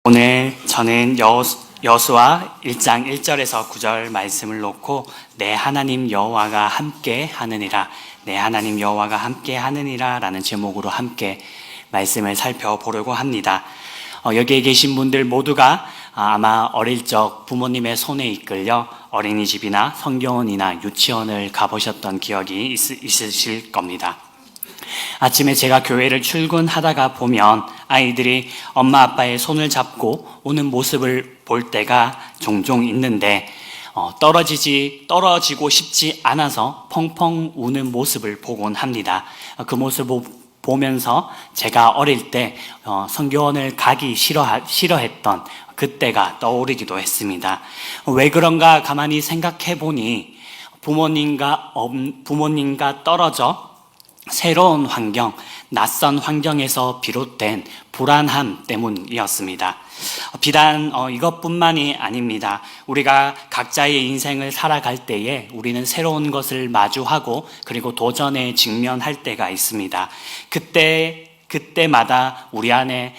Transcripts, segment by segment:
오늘 저는 여호수아 1장 1절에서 9절 말씀을 놓고 내 하나님 여호와가 함께 하느니라, 내 하나님 여호와가 함께 하느니라 라는 제목으로 함께 말씀을 살펴보려고 합니다. 여기에 계신 분들 모두가 아마 어릴 적 부모님의 손에 이끌려 어린이집이나 성경원이나 유치원을 가보셨던 기억이 있으실 겁니다. 아침에 제가 교회를 출근하다가 보면 아이들이 엄마 아빠의 손을 잡고 오는 모습을 볼 때가 종종 있는데 떨어지고 싶지 않아서 펑펑 우는 모습을 보곤 합니다. 그 모습을 보면서 제가 어릴 때 성교원을 가기 싫어했던 그때가 떠오르기도 했습니다. 왜 그런가 가만히 생각해 보니 부모님과 떨어져 새로운 환경, 낯선 환경에서 비롯된 불안함 때문이었습니다. 비단 이것뿐만이 아닙니다. 우리가 각자의 인생을 살아갈 때에 우리는 새로운 것을 마주하고 그리고 도전에 직면할 때가 있습니다. 그때마다 우리 안에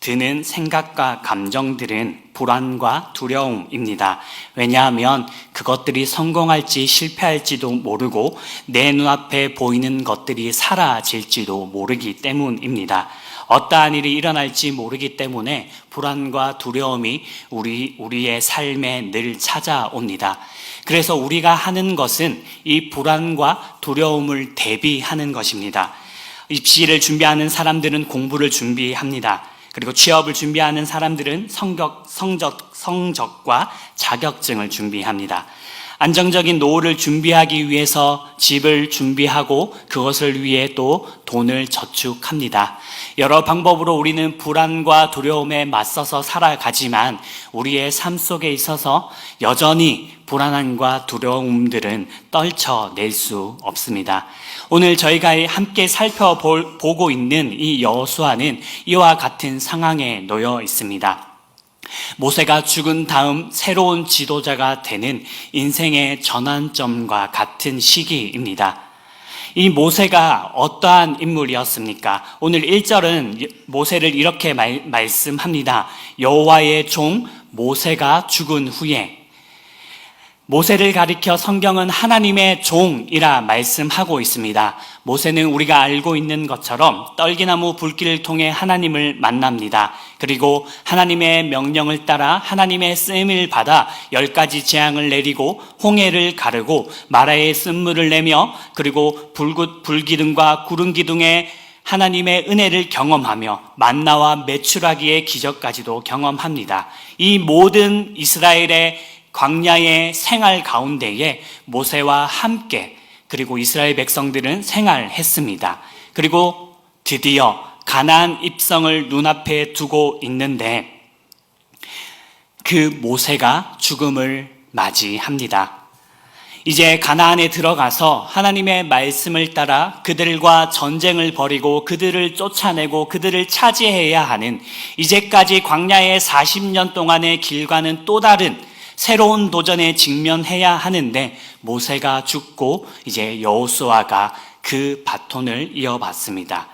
드는 생각과 감정들은 불안과 두려움입니다. 왜냐하면 그것들이 성공할지 실패할지도 모르고 내 눈앞에 보이는 것들이 사라질지도 모르기 때문입니다. 어떠한 일이 일어날지 모르기 때문에 불안과 두려움이 우리의 삶에 늘 찾아옵니다. 그래서 우리가 하는 것은 이 불안과 두려움을 대비하는 것입니다. 입시를 준비하는 사람들은 공부를 준비합니다. 그리고 취업을 준비하는 사람들은 성적과 자격증을 준비합니다. 안정적인 노후를 준비하기 위해서 집을 준비하고 그것을 위해 또 돈을 저축합니다. 여러 방법으로 우리는 불안과 두려움에 맞서서 살아가지만 우리의 삶 속에 있어서 여전히 불안함과 두려움들은 떨쳐낼 수 없습니다. 오늘 저희가 함께 살펴보고 있는 이 여호수아는 이와 같은 상황에 놓여 있습니다. 모세가 죽은 다음 새로운 지도자가 되는 인생의 전환점과 같은 시기입니다. 이 모세가 어떠한 인물이었습니까? 오늘 1절은 모세를 이렇게 말씀합니다. 여호와의 종 모세가 죽은 후에. 모세를 가리켜 성경은 하나님의 종이라 말씀하고 있습니다. 모세는 우리가 알고 있는 것처럼 떨기나무 불길을 통해 하나님을 만납니다. 그리고 하나님의 명령을 따라 하나님의 쓰임을 받아 10가지 재앙을 내리고 홍해를 가르고 마라의 쓴물을 내며 그리고 불기둥과 구름기둥의 하나님의 은혜를 경험하며 만나와 메추라기의 기적까지도 경험합니다. 이 모든 이스라엘의 광야의 생활 가운데에 모세와 함께 그리고 이스라엘 백성들은 생활했습니다. 그리고 드디어 가나안 입성을 눈앞에 두고 있는데 그 모세가 죽음을 맞이합니다. 이제 가나안에 들어가서 하나님의 말씀을 따라 그들과 전쟁을 벌이고 그들을 쫓아내고 그들을 차지해야 하는 이제까지 광야의 40년 동안의 길과는 또 다른 새로운 도전에 직면해야 하는데 모세가 죽고 이제 여호수아가 그 바톤을 이어받습니다.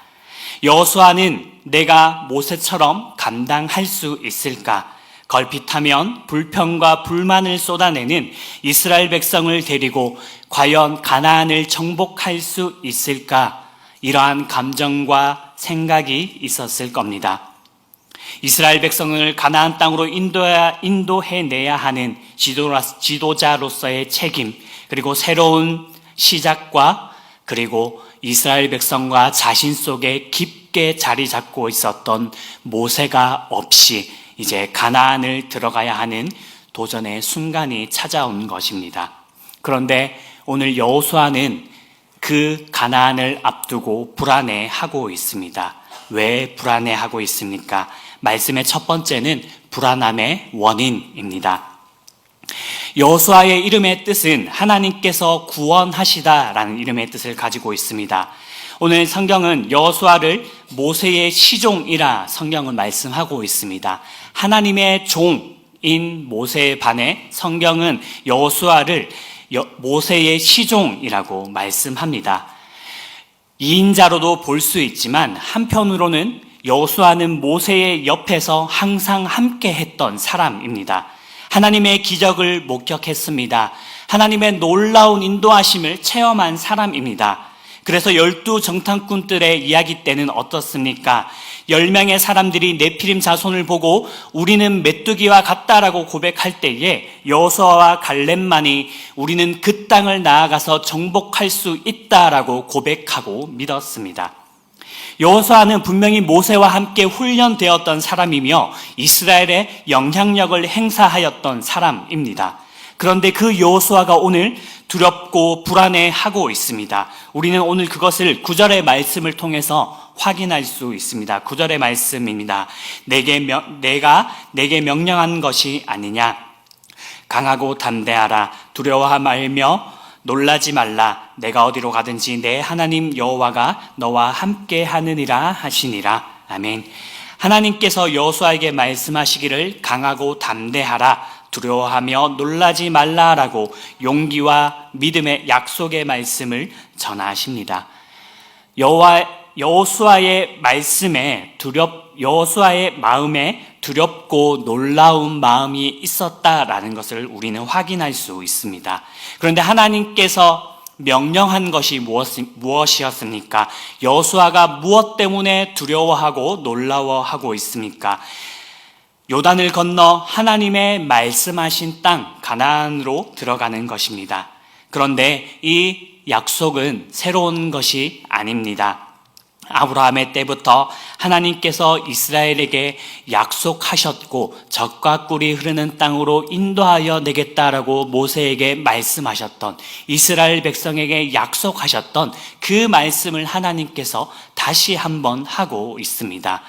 여호수아는 내가 모세처럼 감당할 수 있을까? 걸핏하면 불평과 불만을 쏟아내는 이스라엘 백성을 데리고 과연 가나안을 정복할 수 있을까? 이러한 감정과 생각이 있었을 겁니다. 이스라엘 백성을 가나안 땅으로 인도해내야 하는 지도자로서의 책임, 그리고 새로운 시작과 그리고 이스라엘 백성과 자신 속에 깊게 자리 잡고 있었던 모세가 없이 이제 가나안을 들어가야 하는 도전의 순간이 찾아온 것입니다. 그런데 오늘 여호수아는 그 가나안을 앞두고 불안해하고 있습니다. 왜 불안해하고 있습니까? 말씀의 첫 번째는 불안함의 원인입니다. 여호수아의 이름의 뜻은 하나님께서 구원하시다라는 이름의 뜻을 가지고 있습니다. 오늘 성경은 여호수아를 모세의 시종이라 성경은 말씀하고 있습니다. 하나님의 종인 모세에 반해 성경은 여호수아를 모세의 시종이라고 말씀합니다. 2인자로도 볼 수 있지만 한편으로는 여호수아는 모세의 옆에서 항상 함께 했던 사람입니다. 하나님의 기적을 목격했습니다. 하나님의 놀라운 인도하심을 체험한 사람입니다. 그래서 12 정탐꾼들의 이야기 때는 어떻습니까? 10명의 사람들이 네피림 자손을 보고 우리는 메뚜기와 같다라고 고백할 때에 여호수아와 갈렙만이 우리는 그 땅을 나아가서 정복할 수 있다라고 고백하고 믿었습니다. 여호수아는 분명히 모세와 함께 훈련되었던 사람이며 이스라엘의 영향력을 행사하였던 사람입니다. 그런데 그 여호수아가 오늘 두렵고 불안해하고 있습니다. 우리는 오늘 그것을 9절의 말씀을 통해서 확인할 수 있습니다. 9절의 말씀입니다. 내가 내게 명령한 것이 아니냐. 강하고 담대하라. 두려워하지 말며 놀라지 말라. 내가 어디로 가든지 내 하나님 여호와가 너와 함께 하느니라 하시니라. 아멘. 하나님께서 여호수아에게 말씀하시기를 강하고 담대하라. 두려워하며 놀라지 말라라고 용기와 믿음의 약속의 말씀을 전하십니다. 여호수아의 말씀에 여호수아의 마음에 두렵고 놀라운 마음이 있었다라는 것을 우리는 확인할 수 있습니다. 그런데 하나님께서 명령한 것이 무엇이었습니까? 여호수아가 무엇 때문에 두려워하고 놀라워하고 있습니까? 요단을 건너 하나님의 말씀하신 땅 가나안으로 들어가는 것입니다. 그런데 이 약속은 새로운 것이 아닙니다. 아브라함의 때부터 하나님께서 이스라엘에게 약속하셨고 젖과 꿀이 흐르는 땅으로 인도하여 내겠다라고 모세에게 말씀하셨던, 이스라엘 백성에게 약속하셨던 그 말씀을 하나님께서 다시 한번 하고 있습니다.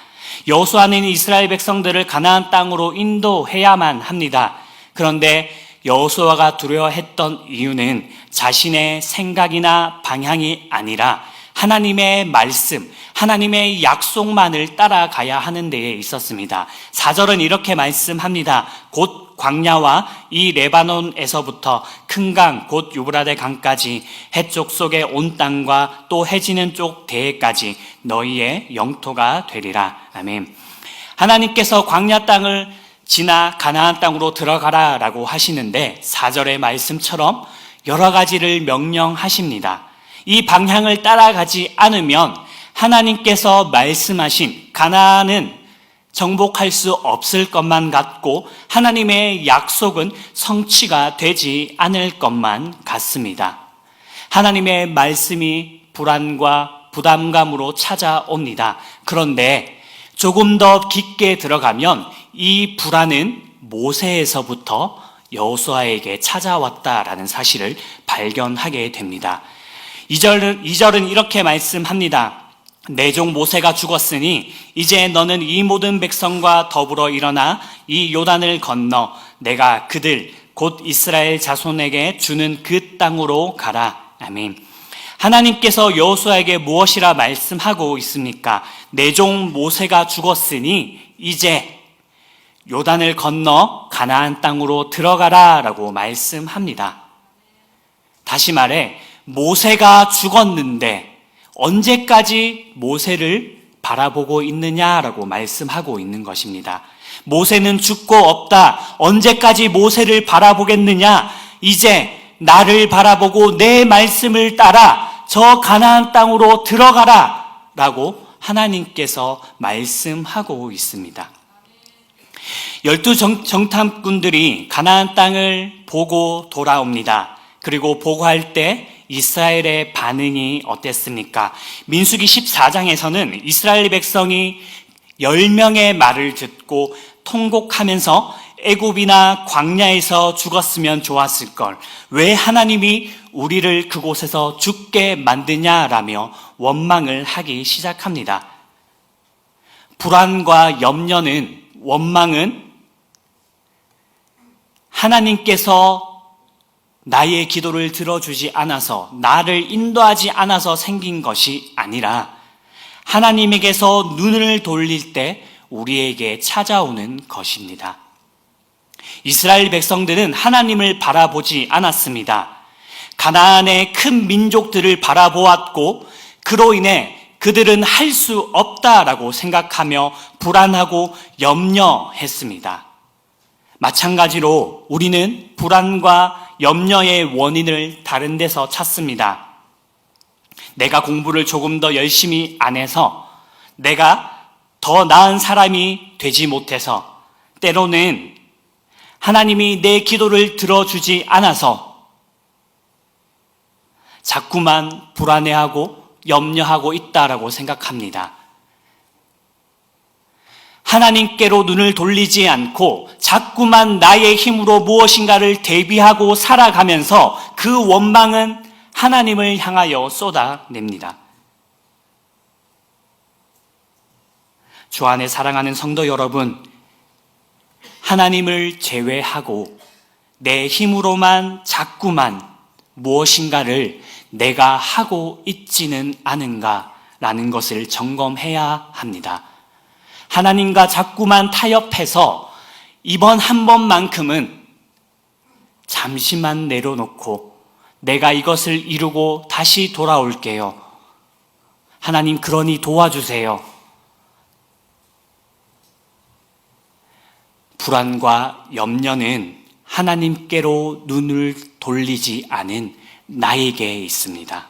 여호수아는 이스라엘 백성들을 가나안 땅으로 인도해야만 합니다. 그런데 여호수아가 두려워했던 이유는 자신의 생각이나 방향이 아니라 하나님의 말씀, 하나님의 약속만을 따라가야 하는 데에 있었습니다. 4절은 이렇게 말씀합니다. 곧 광야와 이 레바논에서부터 큰 강, 곧 유브라데 강까지 해쪽 속의 온 땅과 또 해지는 쪽 대해까지 너희의 영토가 되리라. 아멘. 하나님께서 광야 땅을 지나 가나안 땅으로 들어가라 라고 하시는데 4절의 말씀처럼 여러 가지를 명령하십니다. 이 방향을 따라가지 않으면 하나님께서 말씀하신 가나안은 정복할 수 없을 것만 같고 하나님의 약속은 성취가 되지 않을 것만 같습니다. 하나님의 말씀이 불안과 부담감으로 찾아옵니다. 그런데 조금 더 깊게 들어가면 이 불안은 모세에서부터 여호수아에게 찾아왔다라는 사실을 발견하게 됩니다. 2절은 이렇게 말씀합니다. 내 종 모세가 죽었으니 이제 너는 이 모든 백성과 더불어 일어나 이 요단을 건너 내가 그들 곧 이스라엘 자손에게 주는 그 땅으로 가라. 아멘. 하나님께서 여호수아에게 무엇이라 말씀하고 있습니까? 내 종 모세가 죽었으니 이제 요단을 건너 가나안 땅으로 들어가라 라고 말씀합니다. 다시 말해 모세가 죽었는데 언제까지 모세를 바라보고 있느냐라고 말씀하고 있는 것입니다. 모세는 죽고 없다. 언제까지 모세를 바라보겠느냐? 이제 나를 바라보고 내 말씀을 따라 저 가나안 땅으로 들어가라 라고 하나님께서 말씀하고 있습니다. 12 정탐꾼들이 가나안 땅을 보고 돌아옵니다. 그리고 보고할 때 이스라엘의 반응이 어땠습니까? 민수기 14장에서는 이스라엘 백성이 10명의 말을 듣고 통곡하면서 애굽이나 광야에서 죽었으면 좋았을 걸, 왜 하나님이 우리를 그곳에서 죽게 만드냐라며 원망을 하기 시작합니다. 불안과 염려는, 원망은 하나님께서 나의 기도를 들어주지 않아서, 나를 인도하지 않아서 생긴 것이 아니라 하나님에게서 눈을 돌릴 때 우리에게 찾아오는 것입니다. 이스라엘 백성들은 하나님을 바라보지 않았습니다. 가나안의 큰 민족들을 바라보았고 그로 인해 그들은 할 수 없다라고 생각하며 불안하고 염려했습니다. 마찬가지로 우리는 불안과 염려의 원인을 다른 데서 찾습니다. 내가 공부를 조금 더 열심히 안 해서, 내가 더 나은 사람이 되지 못해서, 때로는 하나님이 내 기도를 들어주지 않아서 자꾸만 불안해하고 염려하고 있다라고 생각합니다. 하나님께로 눈을 돌리지 않고 자꾸만 나의 힘으로 무엇인가를 대비하고 살아가면서 그 원망은 하나님을 향하여 쏟아냅니다. 주 안에 사랑하는 성도 여러분, 하나님을 제외하고 내 힘으로만 자꾸만 무엇인가를 내가 하고 있지는 않은가라는 것을 점검해야 합니다. 하나님과 자꾸만 타협해서 이번 한 번만큼은 잠시만 내려놓고 내가 이것을 이루고 다시 돌아올게요. 하나님, 그러니 도와주세요. 불안과 염려는 하나님께로 눈을 돌리지 않은 나에게 있습니다.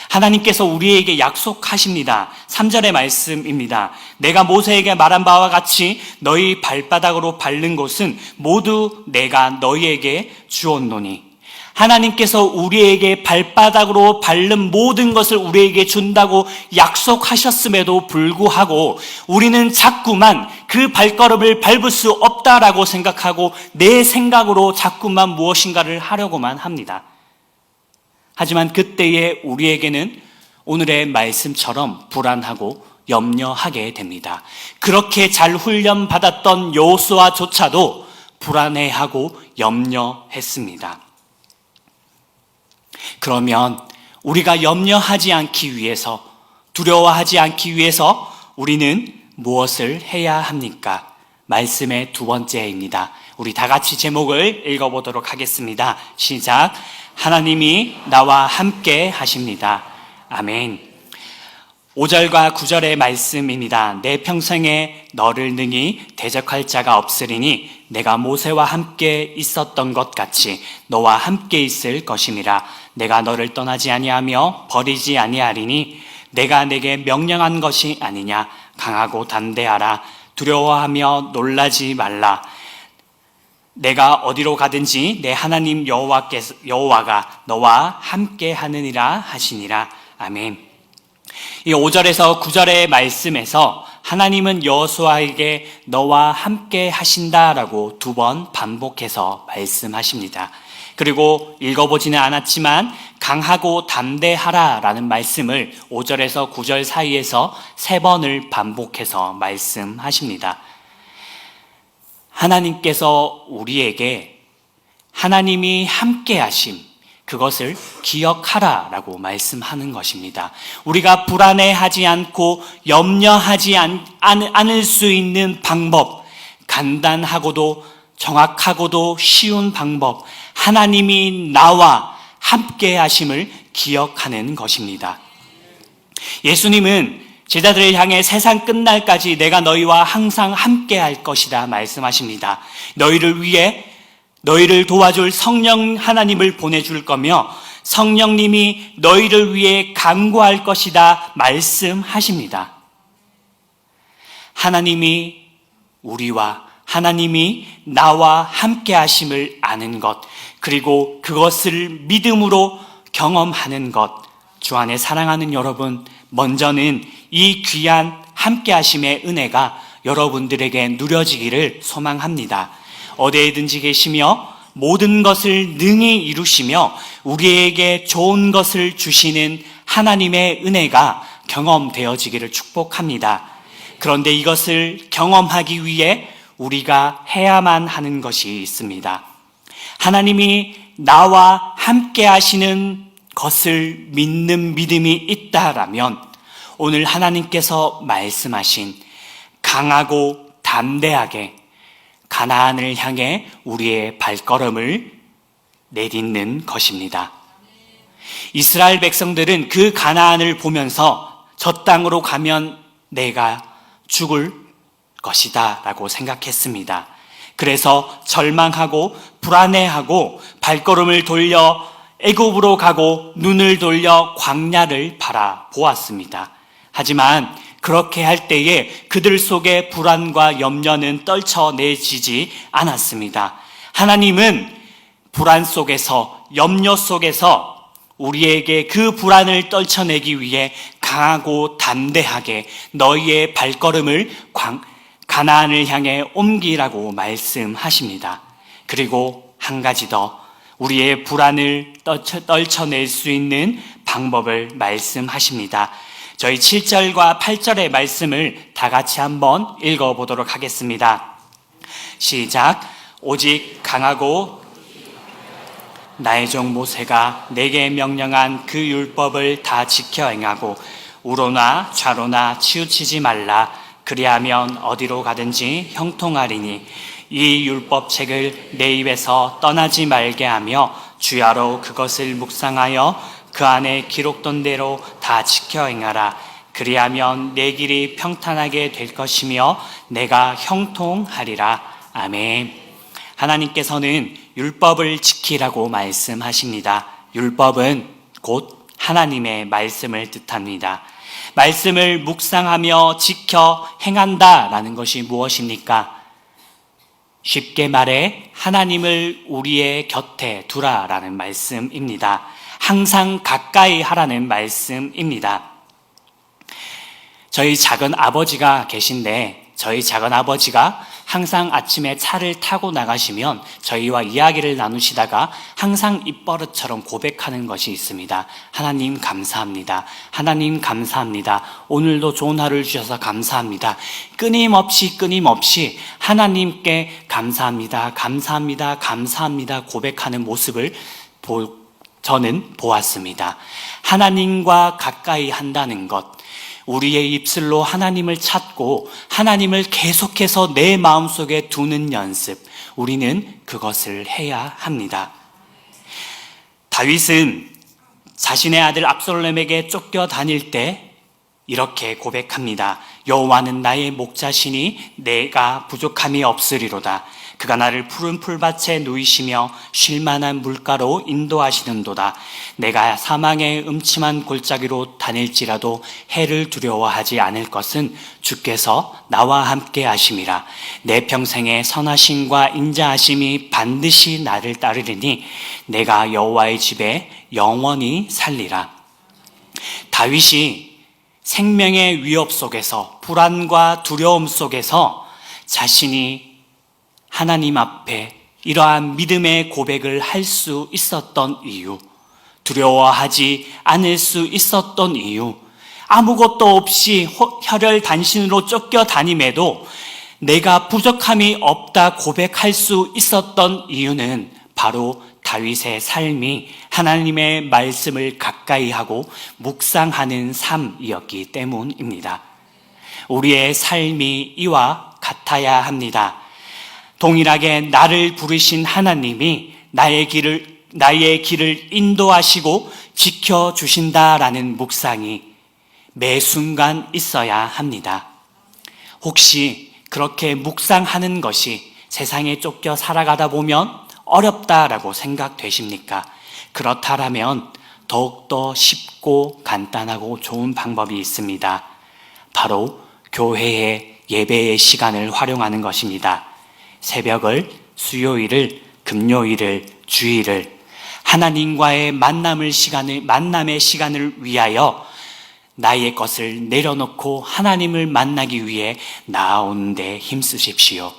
하나님께서 우리에게 약속하십니다. 3절의 말씀입니다. 내가 모세에게 말한 바와 같이 너희 발바닥으로 밟는 곳은 모두 내가 너희에게 주었노니. 하나님께서 우리에게 발바닥으로 밟는 모든 것을 우리에게 준다고 약속하셨음에도 불구하고 우리는 자꾸만 그 발걸음을 밟을 수 없다라고 생각하고 내 생각으로 자꾸만 무엇인가를 하려고만 합니다. 하지만 그때에 우리에게는 오늘의 말씀처럼 불안하고 염려하게 됩니다. 그렇게 잘 훈련받았던 여호수아조차도 불안해하고 염려했습니다. 그러면 우리가 염려하지 않기 위해서, 두려워하지 않기 위해서 우리는 무엇을 해야 합니까? 말씀의 두 번째입니다. 우리 다 같이 제목을 읽어보도록 하겠습니다. 시작. 하나님이 나와 함께 하십니다. 아멘. 5절과 9절의 말씀입니다. 내 평생에 너를 능히 대적할 자가 없으리니 내가 모세와 함께 있었던 것 같이 너와 함께 있을 것임이라. 내가 너를 떠나지 아니하며 버리지 아니하리니 내가 내게 명령한 것이 아니냐. 강하고 담대하라. 두려워하며 놀라지 말라. 내가 어디로 가든지 내 하나님 여호와가 너와 함께 하느니라 하시니라. 아멘. 이 5절에서 9절의 말씀에서 하나님은 여호수아에게 너와 함께 하신다라고 두 번 반복해서 말씀하십니다. 그리고 읽어보지는 않았지만 강하고 담대하라라는 말씀을 5절에서 9절 사이에서 세 번을 반복해서 말씀하십니다. 하나님께서 우리에게 하나님이 함께 하심, 그것을 기억하라라고 말씀하는 것입니다. 우리가 불안해하지 않고 염려하지 않을 수 있는 방법, 간단하고도 정확하고도 쉬운 방법, 하나님이 나와 함께 하심을 기억하는 것입니다. 예수님은 제자들을 향해 세상 끝날까지 내가 너희와 항상 함께 할 것이다 말씀하십니다. 너희를 위해 너희를 도와줄 성령 하나님을 보내줄 거며 성령님이 너희를 위해 간구할 것이다 말씀하십니다. 하나님이 우리와 하나님이 나와 함께 하심을 아는 것, 그리고 그것을 믿음으로 경험하는 것, 주 안에 사랑하는 여러분, 먼저는 이 귀한 함께 하심의 은혜가 여러분들에게 누려지기를 소망합니다. 어디에든지 계시며 모든 것을 능히 이루시며 우리에게 좋은 것을 주시는 하나님의 은혜가 경험되어지기를 축복합니다. 그런데 이것을 경험하기 위해 우리가 해야만 하는 것이 있습니다. 하나님이 나와 함께 하시는 것을 믿는 믿음이 있다라면 오늘 하나님께서 말씀하신 강하고 담대하게 가나안을 향해 우리의 발걸음을 내딛는 것입니다. 이스라엘 백성들은 그 가나안을 보면서 저 땅으로 가면 내가 죽을 것이다 라고 생각했습니다. 그래서 절망하고 불안해하고 발걸음을 돌려 애굽으로 가고 눈을 돌려 광야를 바라보았습니다. 하지만 그렇게 할 때에 그들 속에 불안과 염려는 떨쳐내지지 않았습니다. 하나님은 불안 속에서, 염려 속에서 우리에게 그 불안을 떨쳐내기 위해 강하고 담대하게 너희의 발걸음을 가나안을 향해 옮기라고 말씀하십니다. 그리고 한 가지 더, 우리의 불안을 떨쳐낼 수 있는 방법을 말씀하십니다. 저희 7절과 8절의 말씀을 다 같이 한번 읽어보도록 하겠습니다. 시작. 오직 강하고 나의 종 모세가 내게 명령한 그 율법을 다 지켜 행하고 우로나 좌로나 치우치지 말라. 그리하면 어디로 가든지 형통하리니 이 율법책을 내 입에서 떠나지 말게 하며 주야로 그것을 묵상하여 그 안에 기록된 대로 다 지켜 행하라. 그리하면 내 길이 평탄하게 될 것이며 내가 형통하리라. 아멘. 하나님께서는 율법을 지키라고 말씀하십니다. 율법은 곧 하나님의 말씀을 뜻합니다. 말씀을 묵상하며 지켜 행한다라는 것이 무엇입니까? 쉽게 말해 하나님을 우리의 곁에 두라라는 말씀입니다. 항상 가까이 하라는 말씀입니다. 저희 작은 아버지가 계신데 저희 작은 아버지가 항상 아침에 차를 타고 나가시면 저희와 이야기를 나누시다가 항상 입버릇처럼 고백하는 것이 있습니다. 하나님 감사합니다. 하나님 감사합니다. 오늘도 좋은 하루를 주셔서 감사합니다. 끊임없이 하나님께 감사합니다. 감사합니다. 감사합니다. 고백하는 모습을 저는 보았습니다. 하나님과 가까이 한다는 것, 우리의 입술로 하나님을 찾고 하나님을 계속해서 내 마음속에 두는 연습, 우리는 그것을 해야 합니다. 다윗은 자신의 아들 압살롬에게 쫓겨 다닐 때 이렇게 고백합니다. 여호와는 나의 목자시니 내가 부족함이 없으리로다. 그가 나를 푸른 풀밭에 누이시며 쉴만한 물가로 인도하시는도다. 내가 사망의 음침한 골짜기로 다닐지라도 해를 두려워하지 않을 것은 주께서 나와 함께 하심이라. 내 평생의 선하심과 인자하심이 반드시 나를 따르리니 내가 여호와의 집에 영원히 살리라. 다윗이 생명의 위협 속에서, 불안과 두려움 속에서 자신이 하나님 앞에 이러한 믿음의 고백을 할 수 있었던 이유, 두려워하지 않을 수 있었던 이유, 아무것도 없이 혈혈단신으로 쫓겨다님에도 내가 부족함이 없다 고백할 수 있었던 이유는 바로 다윗의 삶이 하나님의 말씀을 가까이 하고 묵상하는 삶이었기 때문입니다. 우리의 삶이 이와 같아야 합니다. 동일하게 나를 부르신 하나님이 나의 길을 인도하시고 지켜주신다라는 묵상이 매 순간 있어야 합니다. 혹시 그렇게 묵상하는 것이 세상에 쫓겨 살아가다 보면 어렵다라고 생각되십니까? 그렇다면 더욱더 쉽고 간단하고 좋은 방법이 있습니다. 바로 교회의 예배의 시간을 활용하는 것입니다. 새벽을, 수요일을, 금요일을, 주일을 하나님과의 만남의 시간을 위하여 나의 것을 내려놓고 하나님을 만나기 위해 나아오는 데 힘쓰십시오.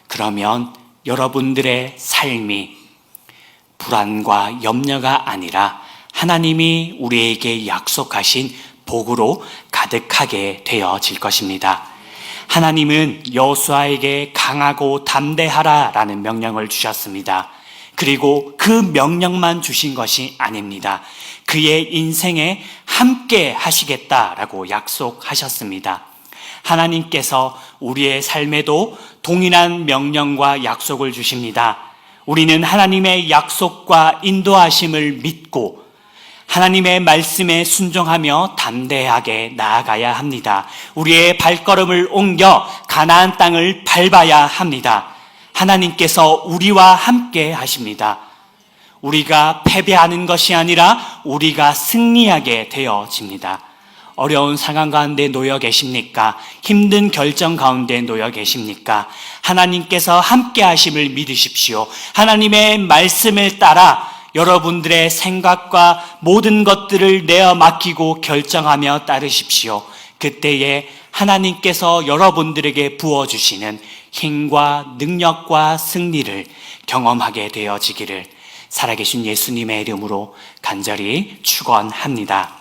그러면 여러분들의 삶이 불안과 염려가 아니라 하나님이 우리에게 약속하신 복으로 가득하게 되어질 것입니다. 하나님은 여호수아에게 강하고 담대하라라는 명령을 주셨습니다. 그리고 그 명령만 주신 것이 아닙니다. 그의 인생에 함께 하시겠다라고 약속하셨습니다. 하나님께서 우리의 삶에도 동일한 명령과 약속을 주십니다. 우리는 하나님의 약속과 인도하심을 믿고 하나님의 말씀에 순종하며 담대하게 나아가야 합니다. 우리의 발걸음을 옮겨 가나안 땅을 밟아야 합니다. 하나님께서 우리와 함께 하십니다. 우리가 패배하는 것이 아니라 우리가 승리하게 되어집니다. 어려운 상황 가운데 놓여 계십니까? 힘든 결정 가운데 놓여 계십니까? 하나님께서 함께 하심을 믿으십시오. 하나님의 말씀을 따라 여러분들의 생각과 모든 것들을 내어 맡기고 결정하며 따르십시오. 그때에 하나님께서 여러분들에게 부어주시는 힘과 능력과 승리를 경험하게 되어지기를 살아계신 예수님의 이름으로 간절히 축원합니다.